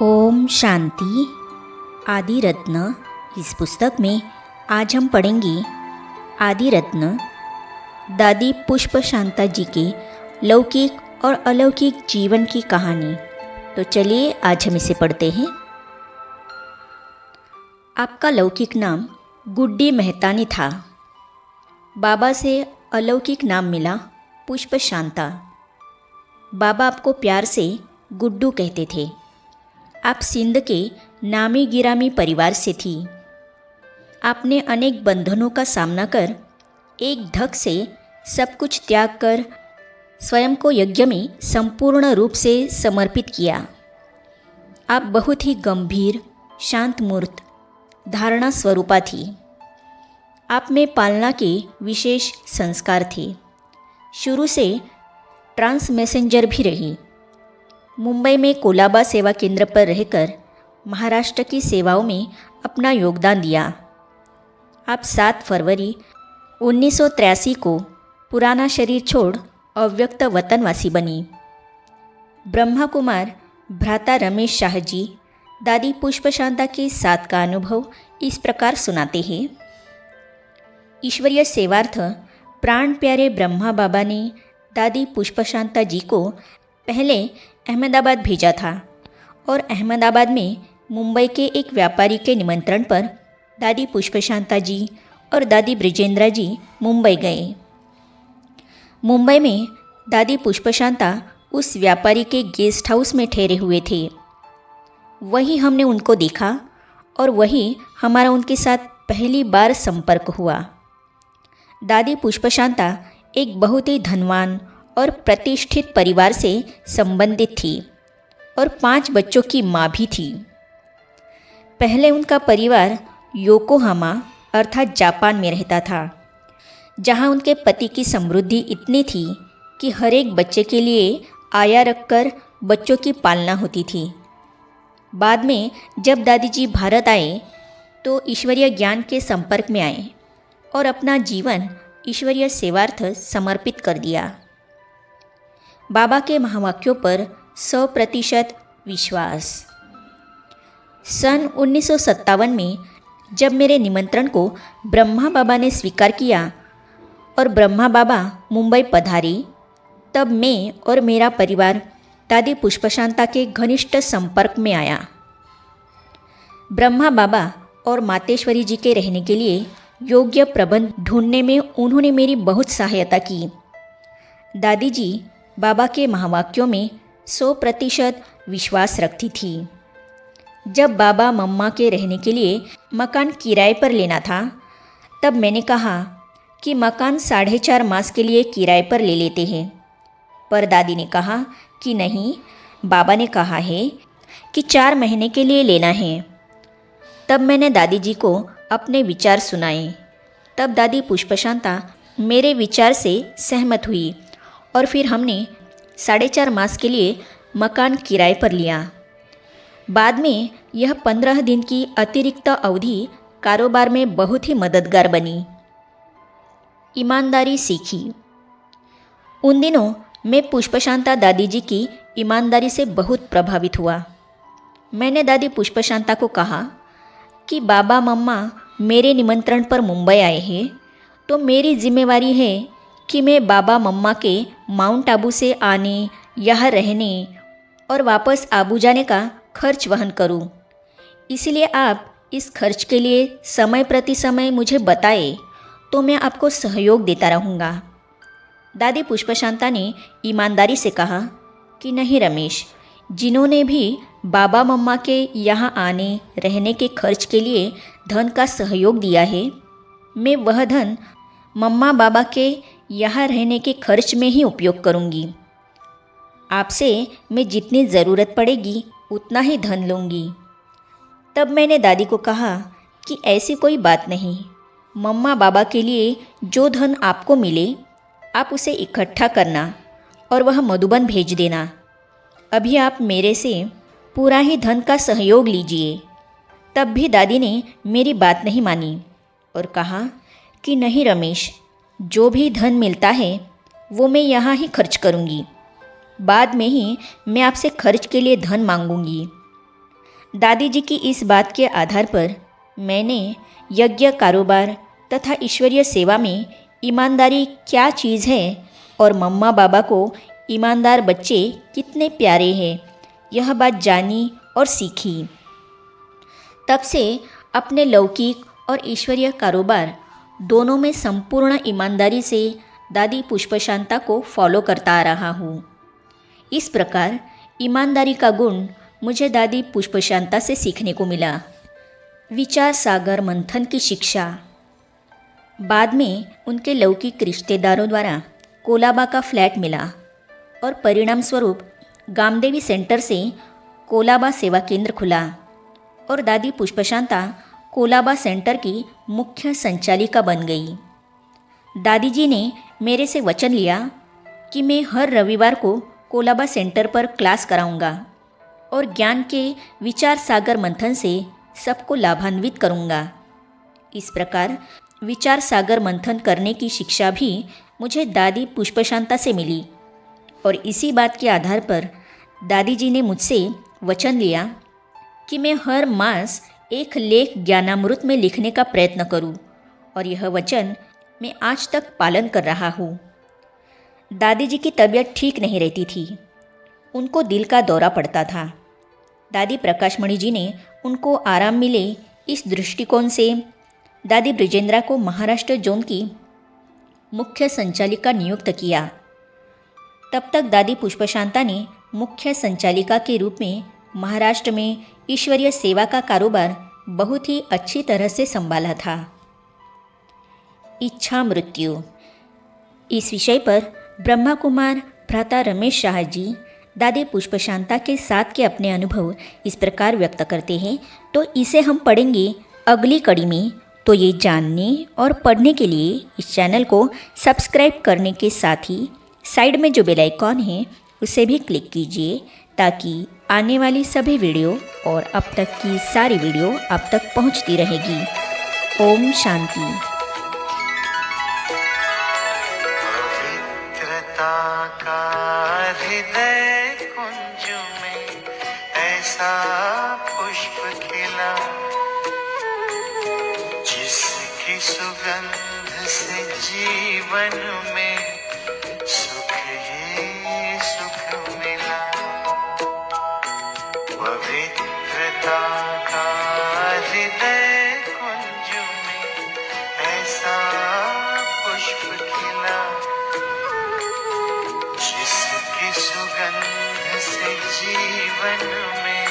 ओम शांति। आदि रत्न। इस पुस्तक में आज हम पढ़ेंगे आदि रत्न दादी पुष्प शांता जी के लौकिक और अलौकिक जीवन की कहानी। तो चलिए आज हम इसे पढ़ते हैं। आपका लौकिक नाम गुड्डी मेहतानी था। बाबा से अलौकिक नाम मिला पुष्प शांता। बाबा आपको प्यार से गुड्डू कहते थे। आप सिंध के नामी गिरामी परिवार से थी। आपने अनेक बंधनों का सामना कर एक धक से सब कुछ त्याग कर स्वयं को यज्ञ में संपूर्ण रूप से समर्पित किया। आप बहुत ही गंभीर शांत मूर्त धारणा स्वरूपा थी। आप में पालना के विशेष संस्कार थे। शुरू से ट्रांस मैसेंजर भी रही। मुंबई में कोलाबा सेवा केंद्र पर रहकर महाराष्ट्र की सेवाओं में अपना योगदान दिया। आप 7 फरवरी 1983 को पुराना शरीर छोड़ अव्यक्त वतनवासी बनी। ब्रह्मा कुमार भ्राता रमेश शाह जी दादी पुष्प शांता के साथ का अनुभव इस प्रकार सुनाते हैं। ईश्वरीय सेवार्थ प्राण प्यारे ब्रह्मा बाबा ने दादी पुष्प शांता जी को पहले अहमदाबाद भेजा था और अहमदाबाद में मुंबई के एक व्यापारी के निमंत्रण पर दादी पुष्प शांता जी और दादी ब्रिजेंद्रा जी मुंबई गए। मुंबई में दादी पुष्प शांता उस व्यापारी के गेस्ट हाउस में ठहरे हुए थे। वहीं हमने उनको देखा और वहीं हमारा उनके साथ पहली बार संपर्क हुआ। दादी पुष्प शांता एक बहुत ही धनवान और प्रतिष्ठित परिवार से संबंधित थी और 5 बच्चों की माँ भी थी। पहले उनका परिवार योकोहामा अर्थात जापान में रहता था, जहाँ उनके पति की समृद्धि इतनी थी कि हर एक बच्चे के लिए आया रखकर बच्चों की पालना होती थी। बाद में जब दादी जी भारत आए तो ईश्वरीय ज्ञान के संपर्क में आए और अपना जीवन ईश्वरीय सेवार्थ समर्पित कर दिया। बाबा के महावाक्यों पर 100% विश्वास। सन 1957 में जब मेरे निमंत्रण को ब्रह्मा बाबा ने स्वीकार किया और ब्रह्मा बाबा मुंबई पधारे, तब मैं और मेरा परिवार दादी पुष्प शांता के घनिष्ठ संपर्क में आया। ब्रह्मा बाबा और मातेश्वरी जी के रहने के लिए योग्य प्रबंध ढूंढने में उन्होंने मेरी बहुत सहायता की। दादी जी बाबा के महावाक्यों में 100% विश्वास रखती थी। जब बाबा मम्मा के रहने के लिए मकान किराए पर लेना था, तब मैंने कहा कि मकान 4.5 मास के लिए किराए पर ले लेते हैं। पर दादी ने कहा कि नहीं, बाबा ने कहा है कि 4 महीने के लिए लेना है। तब मैंने दादी जी को अपने विचार सुनाए। तब दादी पुष्प शांता मेरे विचार से सहमत हुई और फिर हमने 4.5 मास के लिए मकान किराए पर लिया। बाद में यह 15 दिन की अतिरिक्त अवधि कारोबार में बहुत ही मददगार बनी। ईमानदारी सीखी। उन दिनों मैं पुष्प शांता दादी जी की ईमानदारी से बहुत प्रभावित हुआ। मैंने दादी पुष्प शांता को कहा कि बाबा मम्मा मेरे निमंत्रण पर मुंबई आए हैं, तो मेरी जिम्मेवारी है कि मैं बाबा मम्मा के माउंट आबू से आने, यहाँ रहने और वापस आबू जाने का खर्च वहन करूं। इसलिए आप इस खर्च के लिए समय प्रति समय मुझे बताएं तो मैं आपको सहयोग देता रहूँगा। दादी पुष्प शांता ने ईमानदारी से कहा कि नहीं रमेश, जिन्होंने भी बाबा मम्मा के यहाँ आने रहने के खर्च के लिए धन का सहयोग दिया है, मैं वह धन मम्मा बाबा के यहाँ रहने के खर्च में ही उपयोग करूँगी। आपसे मैं जितनी ज़रूरत पड़ेगी उतना ही धन लूँगी। तब मैंने दादी को कहा कि ऐसी कोई बात नहीं, मम्मा बाबा के लिए जो धन आपको मिले आप उसे इकट्ठा करना और वह मधुबन भेज देना। अभी आप मेरे से पूरा ही धन का सहयोग लीजिए। तब भी दादी ने मेरी बात नहीं मानी और कहा कि नहीं रमेश, जो भी धन मिलता है वो मैं यहाँ ही खर्च करूँगी। बाद में ही मैं आपसे खर्च के लिए धन मांगूंगी। दादी जी की इस बात के आधार पर मैंने यज्ञ कारोबार तथा ईश्वरीय सेवा में ईमानदारी क्या चीज़ है और मम्मा बाबा को ईमानदार बच्चे कितने प्यारे हैं, यह बात जानी और सीखी। तब से अपने लौकिक और ईश्वरीय कारोबार दोनों में संपूर्ण ईमानदारी से दादी पुष्पशांता को फॉलो करता आ रहा हूँ। इस प्रकार ईमानदारी का गुण मुझे दादी पुष्पशांता से सीखने को मिला। विचार सागर मंथन की शिक्षा। बाद में उनके लौकिक रिश्तेदारों द्वारा कोलाबा का फ्लैट मिला और परिणाम स्वरूप गामदेवी सेंटर से कोलाबा सेवा केंद्र खुला और दादी पुष्पशांता कोलाबा सेंटर की मुख्य संचालिका बन गई। दादी जी ने मेरे से वचन लिया कि मैं हर रविवार को कोलाबा सेंटर पर क्लास कराऊंगा और ज्ञान के विचार सागर मंथन से सबको लाभान्वित करूंगा। इस प्रकार विचार सागर मंथन करने की शिक्षा भी मुझे दादी पुष्पशांता से मिली और इसी बात के आधार पर दादी जी ने मुझसे वचन लिया कि मैं हर मास एक लेख ज्ञानामृत में लिखने का प्रयत्न करूं और यह वचन मैं आज तक पालन कर रहा हूँ। दादी जी की तबीयत ठीक नहीं रहती थी, उनको दिल का दौरा पड़ता था। दादी प्रकाशमणि जी ने उनको आराम मिले इस दृष्टिकोण से दादी ब्रिजेंद्रा को महाराष्ट्र जोन की मुख्य संचालिका नियुक्त किया। तब तक दादी पुष्पशांता ने मुख्य संचालिका के रूप में महाराष्ट्र में ईश्वरीय सेवा का कारोबार बहुत ही अच्छी तरह से संभाला था। इच्छा मृत्यु। इस विषय पर ब्रह्मा कुमार भ्राता रमेश शाह जी दादी पुष्पशांता के साथ के अपने अनुभव इस प्रकार व्यक्त करते हैं, तो इसे हम पढ़ेंगे अगली कड़ी में। तो ये जानने और पढ़ने के लिए इस चैनल को सब्सक्राइब करने के साथ ही साइड में जो बेल आइकॉन है उसे भी क्लिक कीजिए ताकि आने वाली सभी वीडियो और अब तक की सारी वीडियो आप तक पहुंचती रहेगी। ओम शांति। पवित्रता का हृदय कुंज में ऐसा पुष्प खिला जिसकी सुगंध से जीवन में सुख ही सुख मिला। पवित्रता का हृदय कुंज में ऐसा पुष्प खिला जिसकी सुगंध से जीवन में